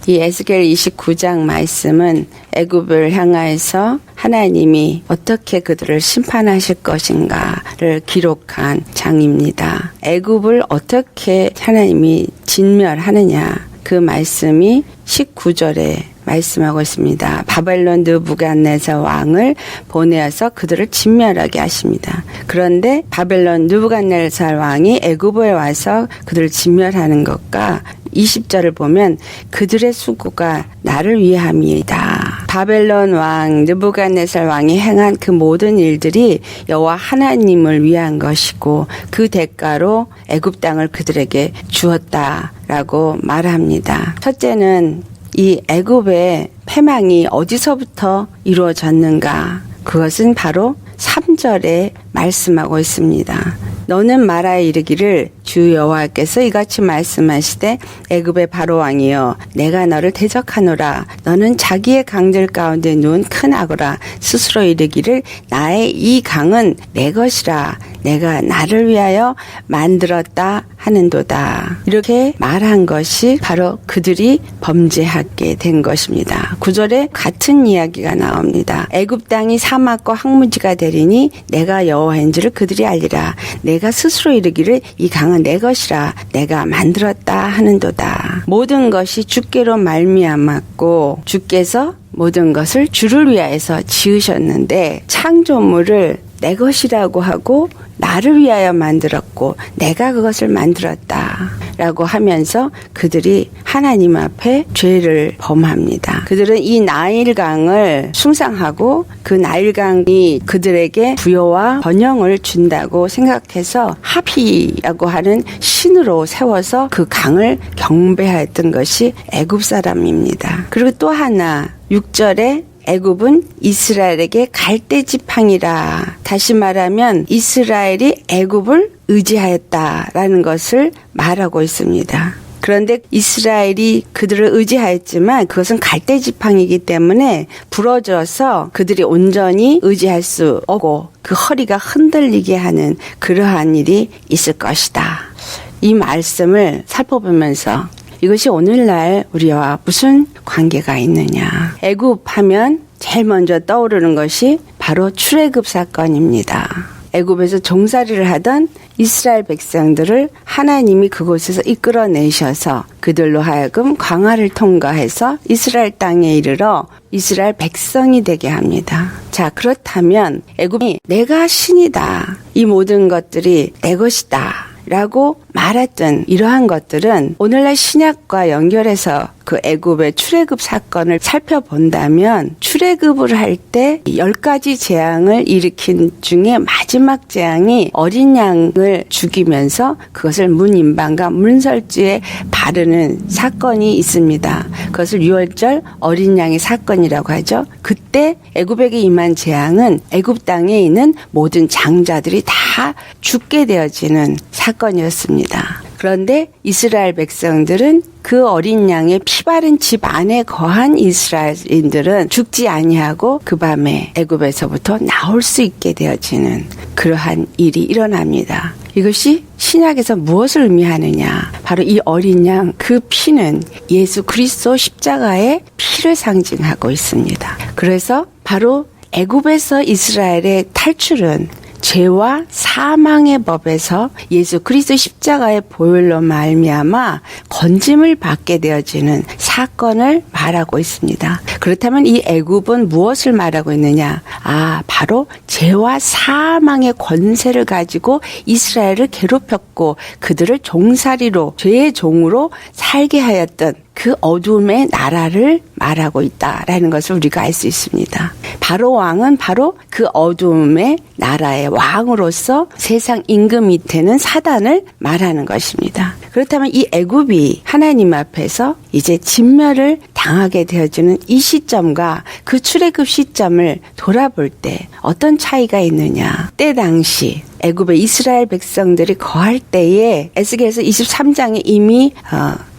이 에스겔 29장 말씀은 애굽을 향하여서 하나님이 어떻게 그들을 심판하실 것인가를 기록한 장입니다. 애굽을 어떻게 하나님이 진멸하느냐, 그 말씀이 19절에 말씀하고 있습니다. 바벨론 느부갓네살 왕을 보내어서 그들을 진멸하게 하십니다. 그런데 바벨론 느부갓네살 왕이 애굽에 와서 그들을 진멸하는 것과 20절을 보면 그들의 수고가 나를 위함이다. 바벨론 왕 느부갓네살 왕이 행한 그 모든 일들이 여호와 하나님을 위한 것이고 그 대가로 애굽 땅을 그들에게 주었다라고 말합니다. 첫째는 이 애굽의 패망이 어디서부터 이루어졌는가? 그것은 바로 3절에 말씀하고 있습니다. 너는 말하여 이르기를 주 여호와께서 이같이 말씀하시되 애굽의 바로 왕이여 내가 너를 대적하노라. 너는 자기의 강들 가운데 누운 큰 악어라. 스스로 이르기를 나의 이 강은 내 것이라. 내가 나를 위하여 만들었다 하는도다. 이렇게 말한 것이 바로 그들이 범죄하게 된 것입니다. 9절에 같은 이야기가 나옵니다. 애굽 땅이 사막과 황무지가 되리니 내가 여호와인 줄을 그들이 알리라. 내가 스스로 이르기를 이 강은 내 것이라. 내가 만들었다 하는도다. 모든 것이 주께로 말미암았고 주께서 모든 것을 주를 위하여서 지으셨는데 창조물을 내 것이라고 하고 나를 위하여 만들었고 내가 그것을 만들었다 라고 하면서 그들이 하나님 앞에 죄를 범합니다. 그들은 이 나일강을 숭상하고 그 나일강이 그들에게 부여와 번영을 준다고 생각해서 하피라고 하는 신으로 세워서 그 강을 경배했던 것이 애굽 사람입니다. 그리고 또 하나 6절에 애굽은 이스라엘에게 갈대지팡이라. 다시 말하면 이스라엘이 애굽을 의지하였다라는 것을 말하고 있습니다. 그런데 이스라엘이 그들을 의지하였지만 그것은 갈대지팡이기 때문에 부러져서 그들이 온전히 의지할 수 없고 그 허리가 흔들리게 하는 그러한 일이 있을 것이다. 이 말씀을 살펴보면서 이것이 오늘날 우리와 무슨 관계가 있느냐. 애굽 하면 제일 먼저 떠오르는 것이 바로 출애굽 사건입니다. 애굽에서 종살이를 하던 이스라엘 백성들을 하나님이 그곳에서 이끌어내셔서 그들로 하여금 광야를 통과해서 이스라엘 땅에 이르러 이스라엘 백성이 되게 합니다. 자, 그렇다면 애굽이 내가 신이다. 이 모든 것들이 내 것이다. 라고 말했던 이러한 것들은 오늘날 신약과 연결해서 그 애굽의 출애굽 사건을 살펴본다면 출애굽을 할 때 10가지 재앙을 일으킨 중에 마지막 재앙이 어린 양을 죽이면서 그것을 문인방과 문설주에 바르는 사건이 있습니다. 그것을 유월절 어린 양의 사건이라고 하죠. 그때 애굽에게 임한 재앙은 애굽 땅에 있는 모든 장자들이 다 죽게 되어지는 사건이었습니다. 그런데 이스라엘 백성들은 그 어린 양의 피 바른 집 안에 거한 이스라엘인들은 죽지 아니하고 그 밤에 애굽에서부터 나올 수 있게 되어지는 그러한 일이 일어납니다. 이것이 신약에서 무엇을 의미하느냐? 바로 이 어린 양, 그 피는 예수 그리스도 십자가의 피를 상징하고 있습니다. 그래서 바로 애굽에서 이스라엘의 탈출은 죄와 사망의 법에서 예수 그리스도 십자가의 보혈로 말미암아 건짐을 받게 되어지는 사건을 말하고 있습니다. 그렇다면 이 애굽은 무엇을 말하고 있느냐? 바로 죄와 사망의 권세를 가지고 이스라엘을 괴롭혔고 그들을 종살이로 죄의 종으로 살게 하였던 그 어둠의 나라를 말하고 있다라는 것을 우리가 알 수 있습니다. 바로 왕은 바로 그 어둠의 나라의 왕으로서 세상 임금 밑에는 사단을 말하는 것입니다. 그렇다면 이 애굽이 하나님 앞에서 이제 진멸을 당하게 되어지는 이 시점과 그 출애굽 시점을 돌아볼 때 어떤 차이가 있느냐. 때 당시 애굽의 이스라엘 백성들이 거할 때에 에스겔서 23장에 이미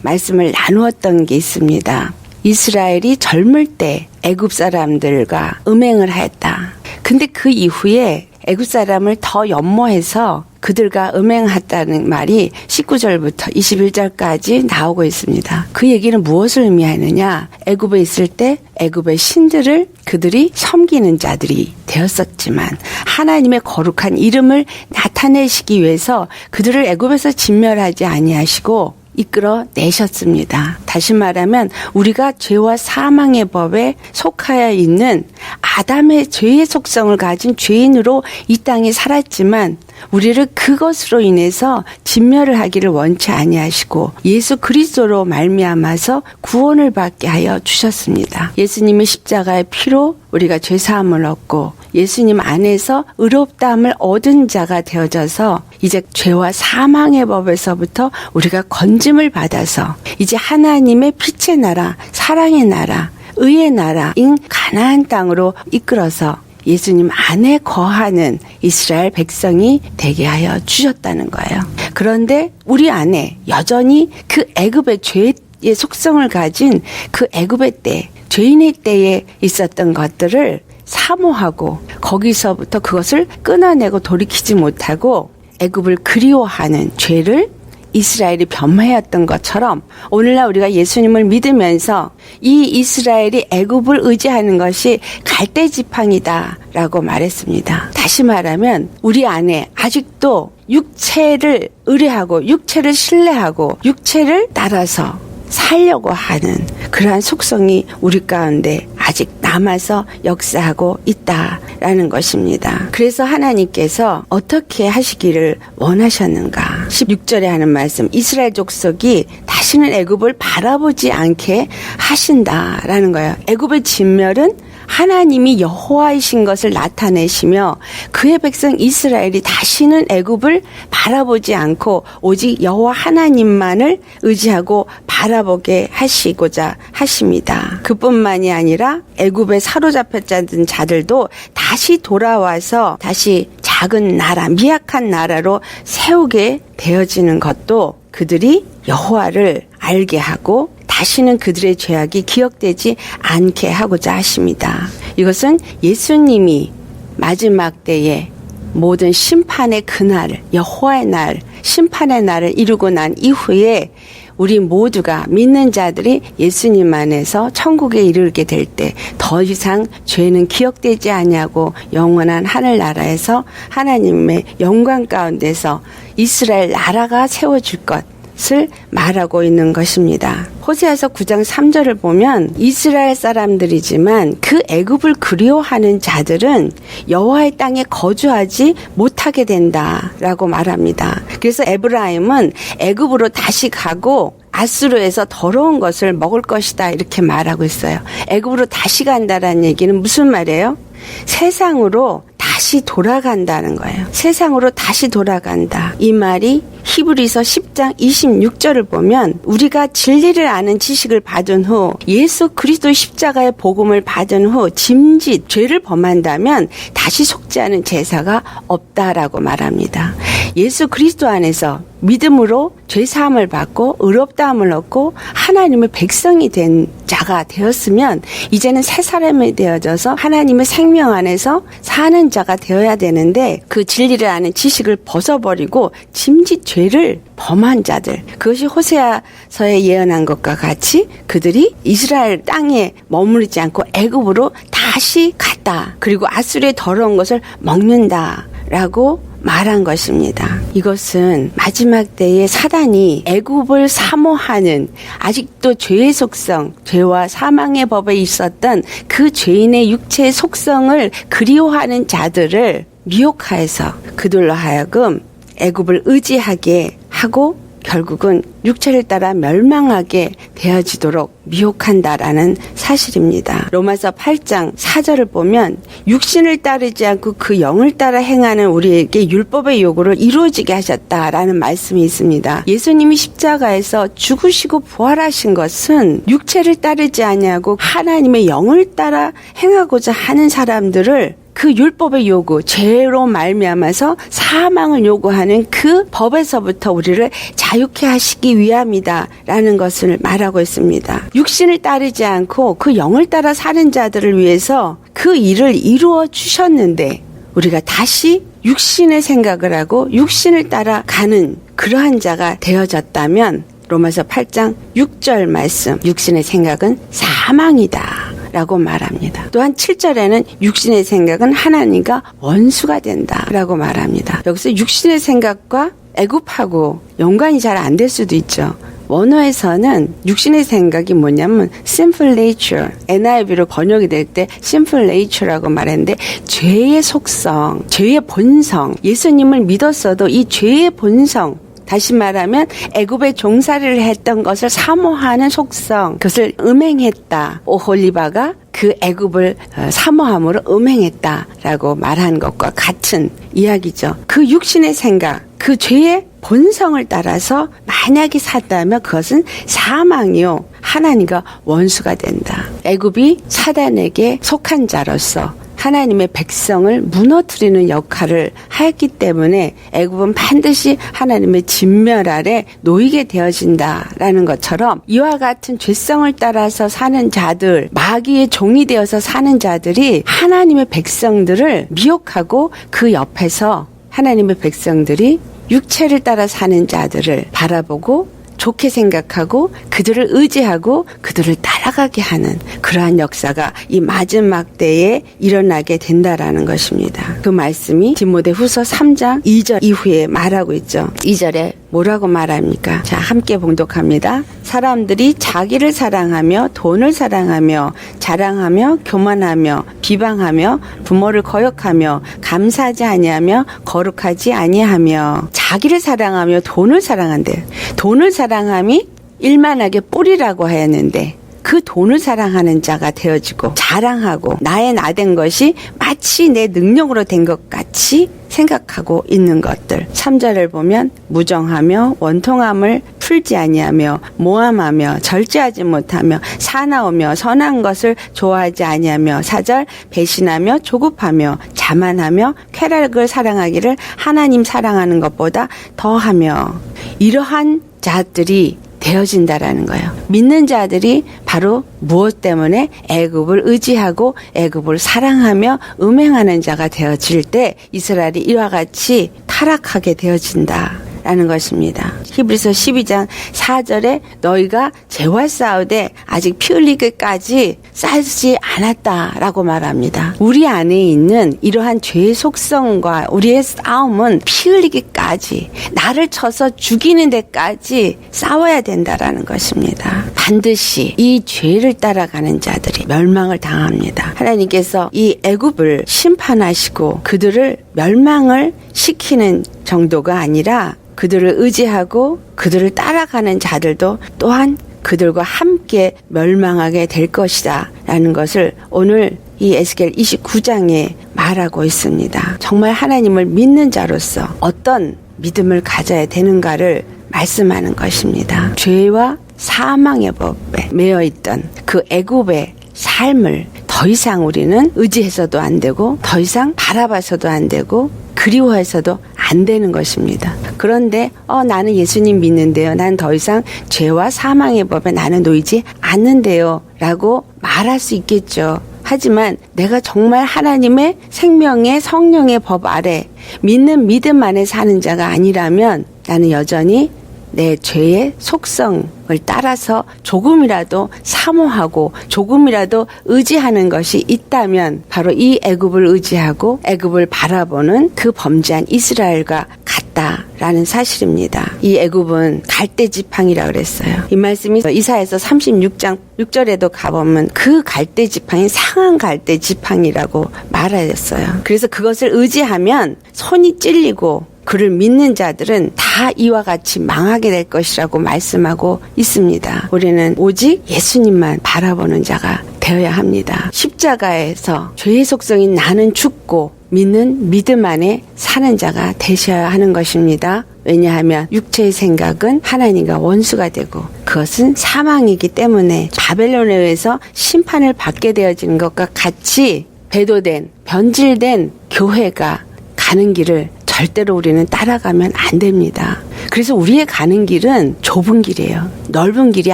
말씀을 나누었던 게 있습니다. 이스라엘이 젊을 때 애굽 사람들과 음행을 하였다. 근데 그 이후에 애굽 사람을 더 연모해서 그들과 음행했다는 말이 19절부터 21절까지 나오고 있습니다. 그 얘기는 무엇을 의미하느냐? 애굽에 있을 때 애굽의 신들을 그들이 섬기는 자들이 되었었지만 하나님의 거룩한 이름을 나타내시기 위해서 그들을 애굽에서 진멸하지 아니하시고 이끌어 내셨습니다. 다시 말하면 우리가 죄와 사망의 법에 속하여 있는 아담의 죄의 속성을 가진 죄인으로 이 땅에 살았지만 우리를 그것으로 인해서 진멸을 하기를 원치 아니하시고 예수 그리스도로 말미암아서 구원을 받게 하여 주셨습니다. 예수님의 십자가의 피로 우리가 죄사함을 얻고 예수님 안에서 의롭다함을 얻은 자가 되어져서 이제 죄와 사망의 법에서부터 우리가 건짐을 받아서 이제 하나님의 빛의 나라, 사랑의 나라, 의의 나라인 가나안 땅으로 이끌어서 예수님 안에 거하는 이스라엘 백성이 되게 하여 주셨다는 거예요. 그런데 우리 안에 여전히 그 애굽의 죄의 속성을 가진 그 애굽의 때, 죄인의 때에 있었던 것들을 사모하고 거기서부터 그것을 끊어내고 돌이키지 못하고 애굽을 그리워하는 죄를 이스라엘이 변화했던 것처럼 오늘날 우리가 예수님을 믿으면서 이 이스라엘이 애굽을 의지하는 것이 갈대지팡이다라고 말했습니다. 다시 말하면 우리 안에 아직도 육체를 의뢰하고 육체를 신뢰하고 육체를 따라서 살려고 하는 그러한 속성이 우리 가운데 아직 남아서 역사하고 있다라는 것입니다. 그래서 하나님께서 어떻게 하시기를 원하셨는가? 16절에 하는 말씀, 이스라엘 족속이 다시는 애굽을 바라보지 않게 하신다라는 거예요. 애굽의 진멸은 하나님이 여호와이신 것을 나타내시며 그의 백성 이스라엘이 다시는 애굽을 바라보지 않고 오직 여호와 하나님만을 의지하고 바라보게 하시고자 하십니다. 그뿐만이 아니라 애굽에 사로잡혔던 자들도 다시 돌아와서 다시 작은 나라, 미약한 나라로 세우게 되어지는 것도 그들이 여호와를 알게 하고 다시는 그들의 죄악이 기억되지 않게 하고자 하십니다. 이것은 예수님이 마지막 때에 모든 심판의 그날, 여호와의 날, 심판의 날을 이루고 난 이후에 우리 모두가 믿는 자들이 예수님 안에서 천국에 이르게 될 때 더 이상 죄는 기억되지 아니하고 영원한 하늘나라에서 하나님의 영광 가운데서 이스라엘 나라가 세워질 것을 말하고 있는 것입니다. 호세아서 9장 3절을 보면 이스라엘 사람들이지만 그 애굽을 그리워하는 자들은 여호와의 땅에 거주하지 못하게 된다라고 말합니다. 그래서 에브라임은 애굽으로 다시 가고 아수르에서 더러운 것을 먹을 것이다 이렇게 말하고 있어요. 애굽으로 다시 간다라는 얘기는 무슨 말이에요? 세상으로 다시 돌아간다는 거예요. 세상으로 다시 돌아간다. 이 말이 히브리서 10장 26절을 보면 우리가 진리를 아는 지식을 받은 후 예수 그리스도 십자가의 복음을 받은 후 짐짓 죄를 범한다면 다시 속지 않은 제사가 없다라고 말합니다. 예수 그리스도 안에서 믿음으로 죄사함을 받고 의롭다함을 얻고 하나님의 백성이 된 자가 되었으면 이제는 새 사람이 되어져서 하나님의 생명 안에서 사는 자가 되어야 되는데 그 진리를 아는 지식을 벗어버리고 짐짓 죄를 범한 자들, 그것이 호세아서에 예언한 것과 같이 그들이 이스라엘 땅에 머무르지 않고 애굽으로 다시 갔다. 그리고 아수르의 더러운 것을 먹는다라고 말한 것입니다. 이것은 마지막 때에 사단이 애굽을 사모하는 아직도 죄의 속성, 죄와 사망의 법에 있었던 그 죄인의 육체의 속성을 그리워하는 자들을 미혹하여서 그들로 하여금 애굽을 의지하게 하고 결국은 육체를 따라 멸망하게 되어지도록 미혹한다라는 사실입니다. 로마서 8장 4절을 보면 육신을 따르지 않고 그 영을 따라 행하는 우리에게 율법의 요구를 이루어지게 하셨다라는 말씀이 있습니다. 예수님이 십자가에서 죽으시고 부활하신 것은 육체를 따르지 아니하고 하나님의 영을 따라 행하고자 하는 사람들을 그 율법의 요구, 죄로 말미암아서 사망을 요구하는 그 법에서부터 우리를 자유케 하시기 위함이다라는 것을 말하고 있습니다. 육신을 따르지 않고 그 영을 따라 사는 자들을 위해서 그 일을 이루어 주셨는데 우리가 다시 육신의 생각을 하고 육신을 따라가는 그러한 자가 되어졌다면 로마서 8장 6절 말씀 육신의 생각은 사망이다 라고 말합니다. 또한 7절에는 육신의 생각은 하나님과 원수가 된다 라고 말합니다. 여기서 육신의 생각과 애굽하고 연관이 잘 안 될 수도 있죠. 원어에서는 육신의 생각이 뭐냐면 sinful nature, NIV로 번역이 될 때 sinful nature라고 말했는데 죄의 속성, 죄의 본성, 예수님을 믿었어도 이 죄의 본성, 다시 말하면 애굽에 종살이를 했던 것을 사모하는 속성, 그것을 음행했다. 오홀리바가 그 애굽을 사모함으로 음행했다라고 말한 것과 같은 이야기죠. 그 육신의 생각, 그 죄의 본성을 따라서 만약에 샀다면 그것은 사망이요. 하나님과 원수가 된다. 애굽이 사단에게 속한 자로서 하나님의 백성을 무너뜨리는 역할을 하였기 때문에 애굽은 반드시 하나님의 진멸 아래 놓이게 되어진다라는 것처럼 이와 같은 죄성을 따라서 사는 자들, 마귀의 종이 되어서 사는 자들이 하나님의 백성들을 미혹하고 그 옆에서 하나님의 백성들이 육체를 따라 사는 자들을 바라보고 좋게 생각하고 그들을 의지하고 그들을 따라가게 하는 그러한 역사가 이 마지막 때에 일어나게 된다라는 것입니다. 그 말씀이 디모데후서 3장 2절 이후에 말하고 있죠. 2절에 뭐라고 말합니까? 자, 함께 봉독합니다. 사람들이 자기를 사랑하며 돈을 사랑하며 자랑하며 교만하며 비방하며 부모를 거역하며 감사하지 아니하며 거룩하지 아니하며 자기를 사랑하며 돈을 사랑한대요. 돈을 사랑함이 일만하게 뿌리라고 하였는데 그 돈을 사랑하는 자가 되어지고 자랑하고 나의 나된 것이 마치 내 능력으로 된 것 같이 생각하고 있는 것들. 3절을 보면 무정하며 원통함을 풀지 아니하며 모함하며 절제하지 못하며 사나우며 선한 것을 좋아하지 아니하며 4절 배신하며 조급하며 자만하며 쾌락을 사랑하기를 하나님 사랑하는 것보다 더하며 이러한 자들이 되어진다라는 거예요. 믿는 자들이 바로 무엇 때문에 애굽을 의지하고 애굽을 사랑하며 음행하는 자가 되어질 때 이스라엘이 이와 같이 타락하게 되어진다라는 것입니다. 히브리서 12장 4절에 너희가 죄와 싸우되 아직 피 흘리기까지 싸우지 않았다라고 말합니다. 우리 안에 있는 이러한 죄의 속성과 우리의 싸움은 피 흘리기까지 나를 쳐서 죽이는 데까지 싸워야 된다라는 것입니다. 반드시 이 죄를 따라가는 자들이 멸망을 당합니다. 하나님께서 이 애굽을 심판하시고 그들을 멸망을 시키는 정도가 아니라 그들을 의지하고 그들을 따라가는 자들도 또한 그들과 함께 멸망하게 될 것이다 라는 것을 오늘 이 에스겔 29장에 말하고 있습니다. 정말 하나님을 믿는 자로서 어떤 믿음을 가져야 되는가를 말씀하는 것입니다. 죄와 사망의 법에 매여 있던 그 애굽의 삶을 더 이상 우리는 의지해서도 안 되고 더 이상 바라봐서도 안 되고 그리워해서도 안 되는 것입니다. 그런데 나는 예수님 믿는데요. 난 더 이상 죄와 사망의 법에 나는 놓이지 않는데요. 라고 말할 수 있겠죠. 하지만 내가 정말 하나님의 생명의 성령의 법 아래 믿는 믿음 안에 사는 자가 아니라면 나는 여전히 내 죄의 속성을 따라서 조금이라도 사모하고 조금이라도 의지하는 것이 있다면 바로 이 애굽을 의지하고 애굽을 바라보는 그 범죄한 이스라엘과 같다라는 사실입니다. 이 애굽은 갈대 지팡이라 그랬어요. 이 말씀이 이사야서 36장 6절에도 가보면 그 갈대 지팡이 상한 갈대 지팡이라고 말하였어요. 그래서 그것을 의지하면 손이 찔리고 그를 믿는 자들은 다 이와 같이 망하게 될 것이라고 말씀하고 있습니다. 우리는 오직 예수님만 바라보는 자가 되어야 합니다. 십자가에서 죄의 속성인 나는 죽고 믿는 믿음 안에 사는 자가 되셔야 하는 것입니다. 왜냐하면 육체의 생각은 하나님과 원수가 되고 그것은 사망이기 때문에 바벨론에 의해서 심판을 받게 되어지는 것과 같이 배도된 변질된 교회가 가는 길을 절대로 우리는 따라가면 안 됩니다. 그래서 우리의 가는 길은 좁은 길이에요. 넓은 길이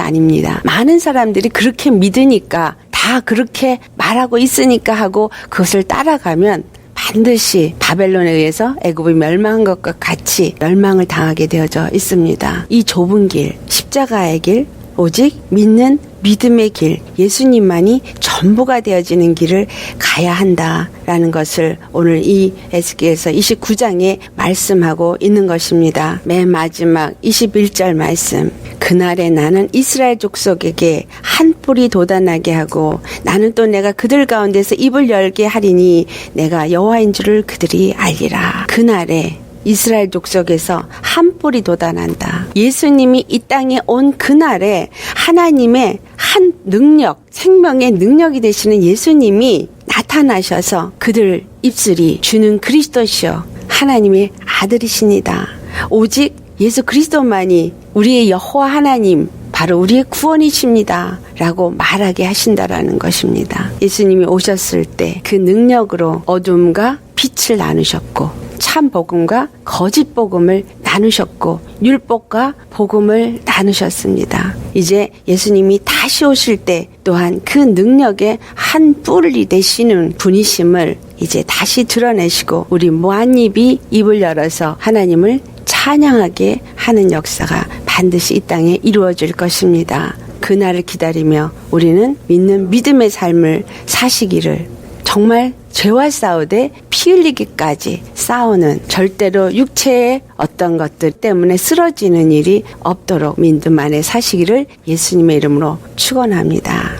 아닙니다. 많은 사람들이 그렇게 믿으니까 다 그렇게 말하고 있으니까 하고 그것을 따라가면 반드시 바벨론에 의해서 애굽이 멸망한 것과 같이 멸망을 당하게 되어져 있습니다. 이 좁은 길, 십자가의 길, 오직 믿는 믿음의 길, 예수님만이 전부가 되어지는 길을 가야 한다라는 것을 오늘 이 에스겔서 29장에 말씀하고 있는 것입니다. 맨 마지막 21절 말씀. 그날에 나는 이스라엘 족속에게 한 뿔이 돋아나게 하고 나는 또 내가 그들 가운데서 입을 열게 하리니 내가 여호와인 줄을 그들이 알리라. 그날에 이스라엘 족속에서 한 뿔이 돋아난다. 예수님이 이 땅에 온 그날에 하나님의 한 능력, 생명의 능력이 되시는 예수님이 나타나셔서 그들 입술이 주는 그리스도시요 하나님의 아들이십니다. 오직 예수 그리스도만이 우리의 여호와 하나님, 바로 우리의 구원이십니다 라고 말하게 하신다라는 것입니다. 예수님이 오셨을 때 그 능력으로 어둠과 빛을 나누셨고 참 복음과 거짓 복음을 나누셨고 율법과 복음을 나누셨습니다. 이제 예수님이 다시 오실 때 또한 그 능력의 한 뿔이 되시는 분이심을 이제 다시 드러내시고 우리 무한입이 입을 열어서 하나님을 찬양하게 하는 역사가 반드시 이 땅에 이루어질 것입니다. 그날을 기다리며 우리는 믿는 믿음의 삶을 사시기를, 정말 죄와 싸우되 피 흘리기까지 싸우는, 절대로 육체의 어떤 것들 때문에 쓰러지는 일이 없도록 믿음 안에 사시기를 예수님의 이름으로 축원합니다.